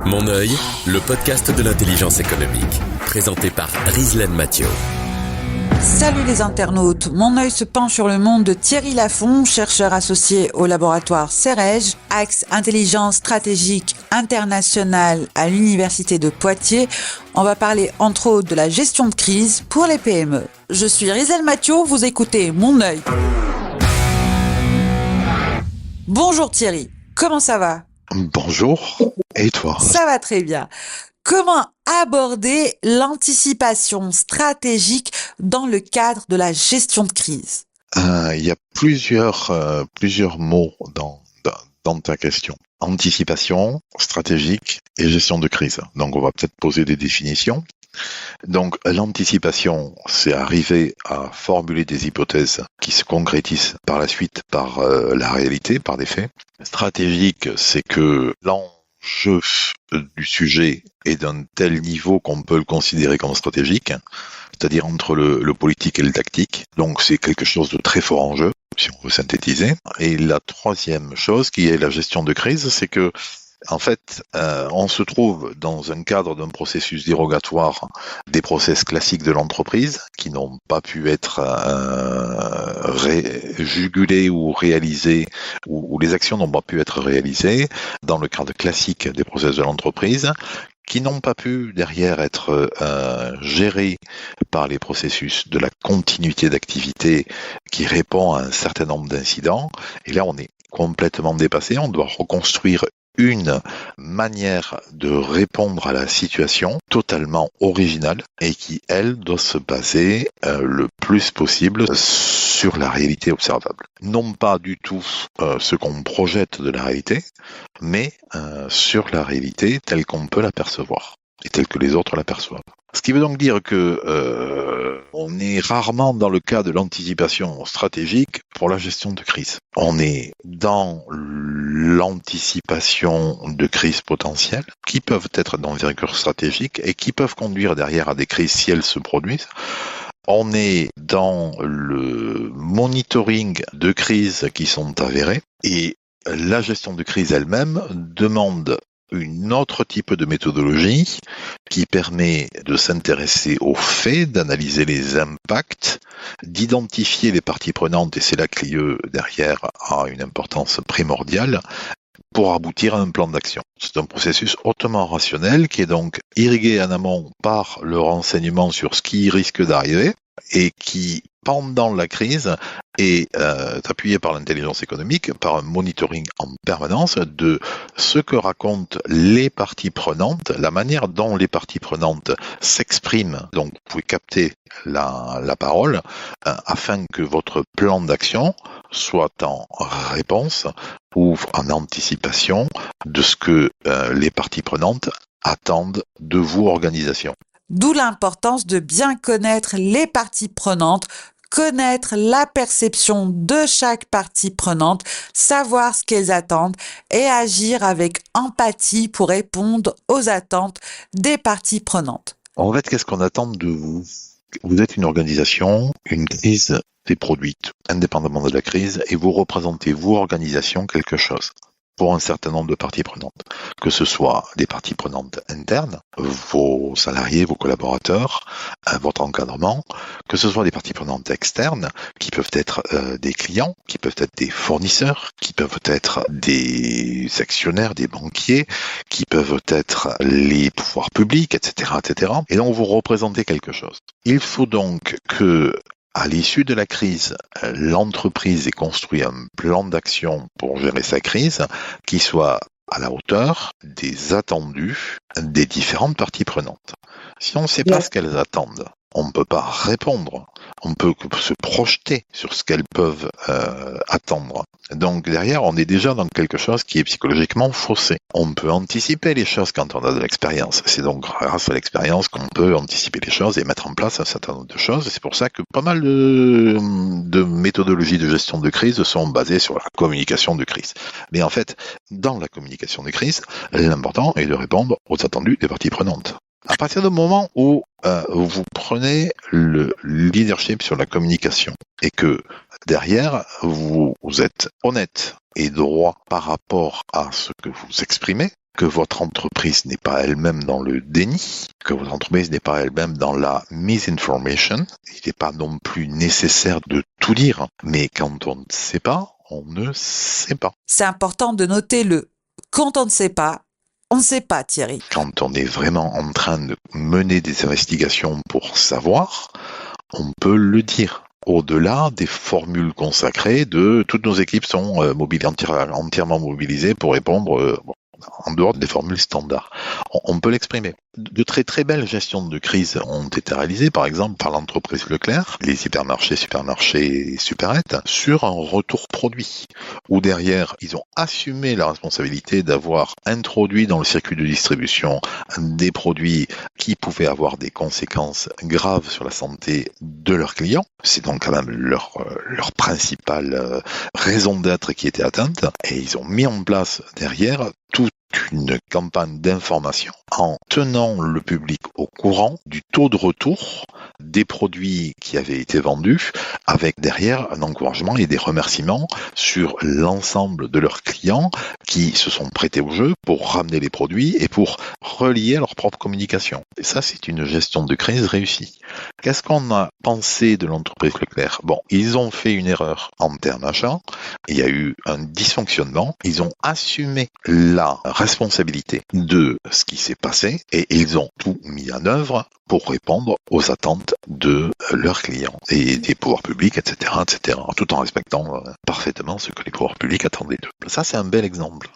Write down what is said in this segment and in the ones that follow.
Mon œil, le podcast de l'intelligence économique, présenté par Rislaine Mathieu. Salut les internautes, mon œil se penche sur le monde de Thierry Lafond, chercheur associé au laboratoire CEREJ, axe intelligence stratégique internationale à l'université de Poitiers. On va parler entre autres de la gestion de crise pour les PME. Je suis Rislaine Mathieu, vous écoutez Mon œil. Bonjour Thierry, comment ça va ? Bonjour, et toi ? Ça va très bien. Comment aborder l'anticipation stratégique dans le cadre de la gestion de crise ? Il y a plusieurs mots dans ta question. Anticipation, stratégique et gestion de crise. Donc on va peut-être poser des définitions. Donc l'anticipation, c'est arriver à formuler des hypothèses qui se concrétisent par la suite par la réalité, par des faits. Stratégique, c'est que l'enjeu du sujet est d'un tel niveau qu'on peut le considérer comme stratégique, c'est-à-dire entre le politique et le tactique. Donc c'est quelque chose de très fort en jeu, si on veut synthétiser. Et la troisième chose, qui est la gestion de crise, c'est que en fait, on se trouve dans un cadre d'un processus dérogatoire des process classiques de l'entreprise qui n'ont pas pu être jugulés ou réalisés, ou les actions n'ont pas pu être réalisées dans le cadre classique des process de l'entreprise, qui n'ont pas pu derrière être gérés par les processus de la continuité d'activité qui répond à un certain nombre d'incidents. Et là, on est complètement dépassé, on doit reconstruire une manière de répondre à la situation totalement originale et qui, elle, doit se baser le plus possible sur la réalité observable. Non pas du tout ce qu'on projette de la réalité, mais sur la réalité telle qu'on peut l'apercevoir et telle que les autres l'aperçoivent. Ce qui veut donc dire que on est rarement dans le cas de l'anticipation stratégique pour la gestion de crise. On est dans l'anticipation de crises potentielles qui peuvent être d'envergure stratégique et qui peuvent conduire derrière à des crises si elles se produisent. On est dans le monitoring de crises qui sont avérées et la gestion de crise elle-même demande une autre type de méthodologie qui permet de s'intéresser aux faits, d'analyser les impacts, d'identifier les parties prenantes, et c'est là que l'IE derrière a une importance primordiale, pour aboutir à un plan d'action. C'est un processus hautement rationnel qui est donc irrigué en amont par le renseignement sur ce qui risque d'arriver et qui, pendant la crise, est appuyé par l'intelligence économique, par un monitoring en permanence de ce que racontent les parties prenantes, la manière dont les parties prenantes s'expriment. Donc vous pouvez capter la parole afin que votre plan d'action soit en réponse ou en anticipation de ce que les parties prenantes attendent de vous, organisation. D'où l'importance de bien connaître les parties prenantes, connaître la perception de chaque partie prenante, savoir ce qu'elles attendent et agir avec empathie pour répondre aux attentes des parties prenantes. En fait, qu'est-ce qu'on attend de vous ? Vous êtes une organisation, une crise est produite indépendamment de la crise et vous représentez, vous, organisation, quelque chose pour un certain nombre de parties prenantes, que ce soit des parties prenantes internes, vos salariés, vos collaborateurs, votre encadrement, que ce soit des parties prenantes externes, qui peuvent être des clients, qui peuvent être des fournisseurs, qui peuvent être des actionnaires, des banquiers, qui peuvent être les pouvoirs publics, etc., etc. Et donc vous représentez quelque chose. Il faut donc que à l'issue de la crise, l'entreprise ait construit un plan d'action pour gérer sa crise qui soit à la hauteur des attendus des différentes parties prenantes. Si on ne sait pas ce qu'elles attendent, on ne peut pas répondre, on peut se projeter sur ce qu'elles peuvent attendre. Donc derrière, on est déjà dans quelque chose qui est psychologiquement faussé. On peut anticiper les choses quand on a de l'expérience. C'est donc grâce à l'expérience qu'on peut anticiper les choses et mettre en place un certain nombre de choses. C'est pour ça que pas mal de méthodologies de gestion de crise sont basées sur la communication de crise. Mais en fait, dans la communication de crise, l'important est de répondre aux attendus des parties prenantes. À partir du moment où vous prenez le leadership sur la communication et que derrière, vous êtes honnête et droit par rapport à ce que vous exprimez, que votre entreprise n'est pas elle-même dans le déni, que votre entreprise n'est pas elle-même dans la misinformation, il n'est pas non plus nécessaire de tout dire, mais quand on ne sait pas, on ne sait pas. C'est important de noter le « quand on ne sait pas », on ne sait pas, Thierry. Quand on est vraiment en train de mener des investigations pour savoir, on peut le dire. Au-delà des formules consacrées de toutes nos équipes sont entièrement mobilisées pour répondre en dehors des formules standards. On peut l'exprimer. De très très belles gestions de crise ont été réalisées, par exemple par l'entreprise Leclerc, les hypermarchés, supermarchés et supérettes, sur un retour produit, où derrière, ils ont assumé la responsabilité d'avoir introduit dans le circuit de distribution des produits qui pouvaient avoir des conséquences graves sur la santé de leurs clients. C'est donc quand même leur principale raison d'être qui était atteinte, et ils ont mis en place derrière toute une campagne d'information en tenant le public au courant du taux de retour des produits qui avaient été vendus, avec derrière un encouragement et des remerciements sur l'ensemble de leurs clients qui se sont prêtés au jeu pour ramener les produits et pour relier leur propre communication. Et ça, c'est une gestion de crise réussie. Qu'est-ce qu'on a pensé de l'entreprise Leclerc ? Bon, ils ont fait une erreur en termes d'achat, il y a eu un dysfonctionnement, ils ont assumé la responsabilité de ce qui s'est passé et ils ont tout mis en œuvre pour répondre aux attentes de leurs clients et des pouvoirs publics, etc., tout en respectant parfaitement ce que les pouvoirs publics attendaient d'eux. Ça, c'est un bel exemple.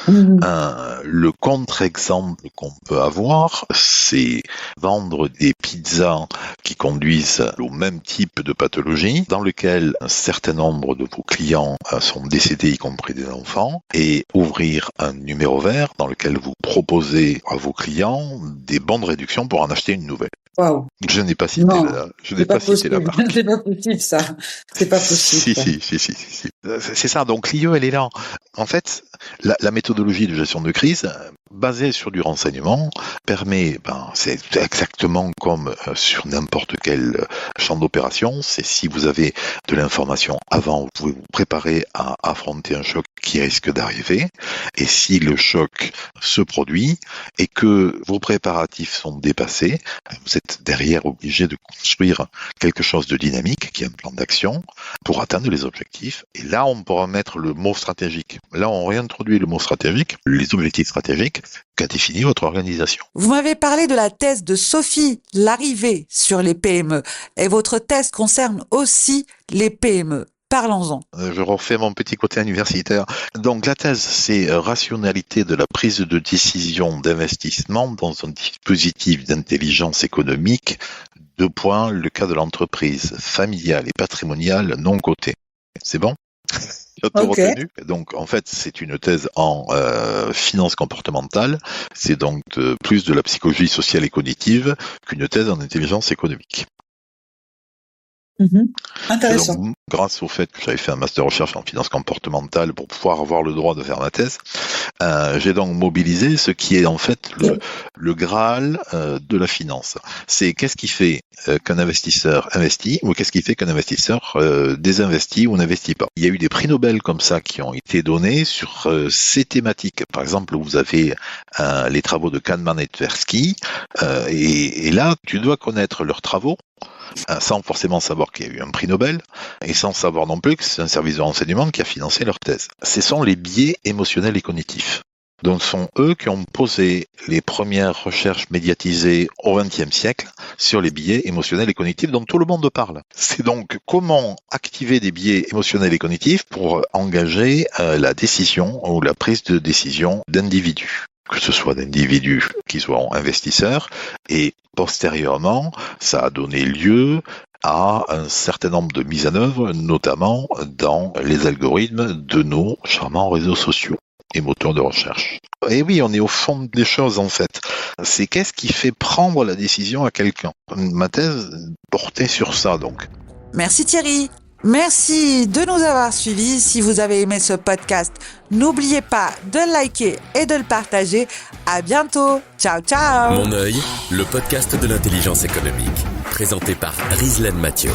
Le contre-exemple qu'on peut avoir, c'est vendre des pizzas qui conduisent au même type de pathologie, dans lequel un certain nombre de vos clients sont décédés, y compris des enfants, et ouvrir un numéro vert dans lequel vous proposez à vos clients des bons de réduction pour en acheter une nouvelle. Waouh. Je n'ai pas cité la marque. C'est pas possible, ça. C'est pas possible. Si. C'est ça. Donc, l'IE, elle est là. En fait, la méthodologie de gestion de crise, basée sur du renseignement, permet, c'est exactement comme sur n'importe quel champ d'opération. C'est si vous avez de l'information avant, vous pouvez vous préparer à affronter un choc qui risque d'arriver. Et si le choc se produit et que vos préparatifs sont dépassés, vous êtes derrière obligé de construire quelque chose de dynamique, qui est un plan d'action, pour atteindre les objectifs. Et là, on pourra mettre le mot stratégique. Là, on réintroduit le mot stratégique, les objectifs stratégiques qu'a défini votre organisation. Vous m'avez parlé de la thèse de Sophie Larrivée sur les PME. Et votre thèse concerne aussi les PME. Parlons-en. Je refais mon petit côté universitaire. Donc la thèse, c'est rationalité de la prise de décision d'investissement dans un dispositif d'intelligence économique. 2 points, le cas de l'entreprise familiale et patrimoniale non cotée. C'est bon ? Okay. Donc en fait, c'est une thèse en finance comportementale. C'est donc plus de la psychologie sociale et cognitive qu'une thèse en intelligence économique. Intéressant. Donc, grâce au fait que j'avais fait un master recherche en finance comportementale pour pouvoir avoir le droit de faire ma thèse, j'ai donc mobilisé ce qui est en fait le Graal de la finance. C'est qu'est-ce qui fait qu'un investisseur investit ou qu'est-ce qui fait qu'un investisseur désinvestit ou n'investit pas. Il y a eu des prix Nobel comme ça qui ont été donnés sur ces thématiques. Par exemple, vous avez les travaux de Kahneman et Tversky, et là, tu dois connaître leurs travaux, sans forcément savoir qu'il y a eu un prix Nobel, et sans savoir non plus que c'est un service de renseignement qui a financé leur thèse. Ce sont les biais émotionnels et cognitifs. Donc ce sont eux qui ont posé les premières recherches médiatisées au XXe siècle sur les biais émotionnels et cognitifs dont tout le monde parle. C'est donc comment activer des biais émotionnels et cognitifs pour engager la décision ou la prise de décision d'individus, que ce soit d'individus qui soient investisseurs, et postérieurement, ça a donné lieu à un certain nombre de mises en œuvre, notamment dans les algorithmes de nos charmants réseaux sociaux et moteurs de recherche. Et oui, on est au fond des choses en fait. C'est qu'est-ce qui fait prendre la décision à quelqu'un. Ma thèse portait sur ça donc. Merci Thierry. Merci de nous avoir suivis. Si vous avez aimé ce podcast, n'oubliez pas de le liker et de le partager. À bientôt. Ciao, ciao. Mon œil, le podcast de l'intelligence économique, présenté par Rizlen Mathieu.